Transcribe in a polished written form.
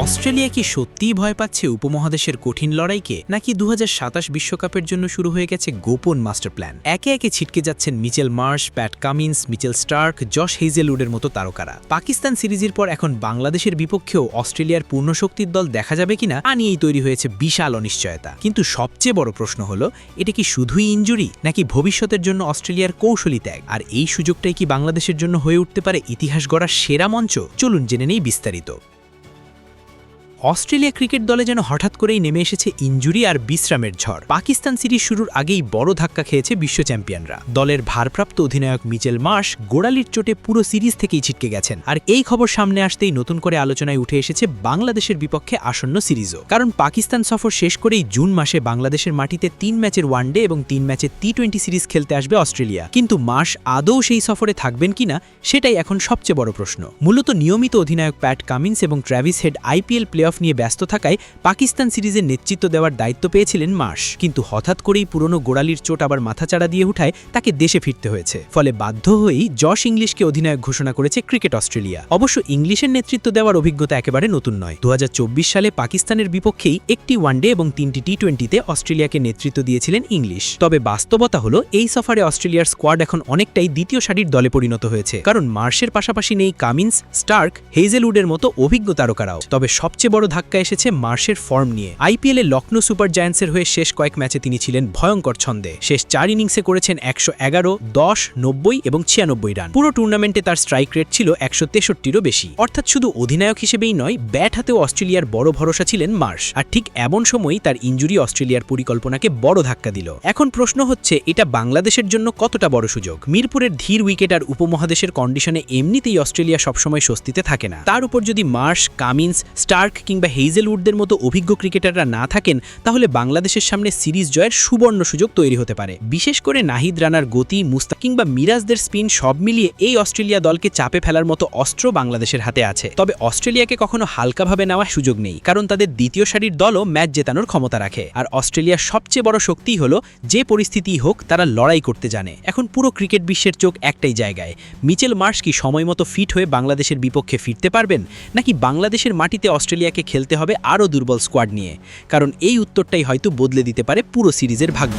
Australia কি সত্যিই ভয় পাচ্ছে উপমহাদেশের কঠিন লড়াইকে, নাকি 2027 বিশ্বকাপের জন্য শুরু হয়ে গেছে গোপন মাস্টার প্ল্যান? একে একে ছিটকে যাচ্ছেন Mitchell Marsh, Pat Cummins, Mitchell Starc, Josh হেজেলউডের মতো তারকারা। পাকিস্তান সিরিজের পর এখন বাংলাদেশের বিপক্ষেও অস্ট্রেলিয়ার পূর্ণশক্তির দল দেখা যাবে কিনা তা নিয়েই তৈরি হয়েছে বিশাল অনিশ্চয়তা। কিন্তু সবচেয়ে বড় প্রশ্ন হলো, এটা কি শুধুই ইনজুরি, নাকি ভবিষ্যতের জন্য অস্ট্রেলিয়ার কৌশলী ত্যাগ? আর এই সুযোগটাই কি বাংলাদেশের জন্য হয়ে উঠতে পারে ইতিহাস গড়ার সেরা মঞ্চ? চলুন জেনে নেই বিস্তারিত। অস্ট্রেলিয়া ক্রিকেট দলে যেন হঠাৎ করেই নেমে এসেছে ইনজুরি আর বিশ্রামের ঝড়। পাকিস্তান সিরিজ শুরুর আগেই বড় ধাক্কা খেয়েছে বিশ্ব চ্যাম্পিয়নরা। দলের ভারপ্রাপ্ত অধিনায়ক মিচেল মার্শ গোড়ালির চোটে পুরো সিরিজ থেকেই ছিটকে গেছেন। আর এই খবর সামনে আসতেই নতুন করে আলোচনায় উঠে এসেছে বাংলাদেশের বিপক্ষে আসন্ন সিরিজও। কারণ পাকিস্তান সফর শেষ করেই জুন মাসে বাংলাদেশের মাটিতে 3 ম্যাচের ওয়ানডে এবং 3 ম্যাচের টি-20 সিরিজ খেলতে আসবে অস্ট্রেলিয়া। কিন্তু মার্শ আদৌ সেই সফরে থাকবেন কিনা সেটাই এখন সবচেয়ে বড় প্রশ্ন। মূলত নিয়মিত অধিনায়ক প্যাট কামিন্স এবং Travis head IPL play of নিয়ে ব্যস্ত থাকায় পাকিস্তান সিরিজের নেতৃত্ব দেওয়ার দায়িত্ব পেয়েছিলেন মার্শ। কিন্তু হঠাৎ করেই পুরনো গোড়ালির চোট আবার মাথাচাড়া দিয়ে উঠায় তাকে দেশে ফিরতে হয়েছে। ফলে বাধ্য হয়েই জশ ইংলিশকে অধিনায়ক ঘোষণা করেছে ক্রিকেট অস্ট্রেলিয়া। অবশ্য ইংলিশের নেতৃত্ব দেওয়ার অভিজ্ঞতা একেবারে নতুন নয়। 2024 সালে পাকিস্তানের বিপক্ষেই একটি ওয়ানডে এবং 3টি টি-20তে অস্ট্রেলিয়াকে নেতৃত্ব দিয়েছিলেন ইংলিশ। তবে বাস্তবতা হলো, এই সফরে অস্ট্রেলিয়ার স্কোয়াড এখন অনেকটাই দ্বিতীয় সারির দলে পরিণত হয়েছে। কারণ মার্শের পাশাপাশি নেই কামিন্স, স্টার্ক, হেজেলউডের মতো অভিজ্ঞ তারকারাও। তবে সবচেয়ে বড় ধাক্কা এসেছে মার্শের ফর্ম নিয়ে। আইপিএলে লখনৌ সুপার জায়ান্টসের হয়ে শেষ কয়েক ম্যাচে তিনি ছিলেন ভয়ঙ্কর ছন্দে। শেষ 4 ইনিংসে করেছেন 111, 10, 90 এবং 96 রান। পুরো টুর্নামেন্টে তার স্ট্রাইক রেট ছিল 163-টিরও বেশি। অর্থাৎ শুধু অধিনায়ক হিসেবেই নয়, ব্যাট হাতেও অস্ট্রেলিয়ার বড় ভরসা ছিলেন মার্শ। আর ঠিক এমন সময়ই তার ইনজুরি অস্ট্রেলিয়ার পরিকল্পনাকে বড় ধাক্কা দিল। এখন প্রশ্ন হচ্ছে, এটা বাংলাদেশের জন্য কতটা বড় সুযোগ? মিরপুরের ধীর উইকেট আর উপমহাদেশের কন্ডিশনে এমনিতেই অস্ট্রেলিয়া সবসময় স্বস্তিতে থাকে না। তার উপর যদি মার্শ, কামিন্স, স্টার্ক কিংবা হেজেলউডদের মতো অভিজ্ঞ ক্রিকেটাররা না থাকেন, তাহলে বাংলাদেশের সামনে সিরিজ জয়ের সুবর্ণ সুযোগ তৈরি হতে পারে। বিশেষ করে নাহিদ রানার গতি, মুস্তাক কিংবা মিরাজদের স্পিন সব মিলিয়ে এই অস্ট্রেলিয়া দলকে চাপে ফেলার মতো অস্ত্র বাংলাদেশের হাতে আছে। তবে অস্ট্রেলিয়াকে কখনো হালকাভাবে নেওয়ার সুযোগ নেই, কারণ তাদের দ্বিতীয় সারির দলও ম্যাচ জেতানোর ক্ষমতা রাখে। আর অস্ট্রেলিয়ার সবচেয়ে বড় শক্তিই হলো, যে পরিস্থিতিই হোক তারা লড়াই করতে জানে। এখন পুরো ক্রিকেট বিশ্বের চোখ একটাই জায়গায়। মিচেল মার্শ কি সময় মতো ফিট হয়ে বাংলাদেশের বিপক্ষে ফিরতে পারবেন, নাকি বাংলাদেশের মাটিতে অস্ট্রেলিয়াকে খেলতে হবে আরও দুর্বল স্কোয়াড নিয়ে? কারণ এই উত্তরটাই হয়তো বদলে দিতে পারে পুরো সিরিজের ভাগ্য।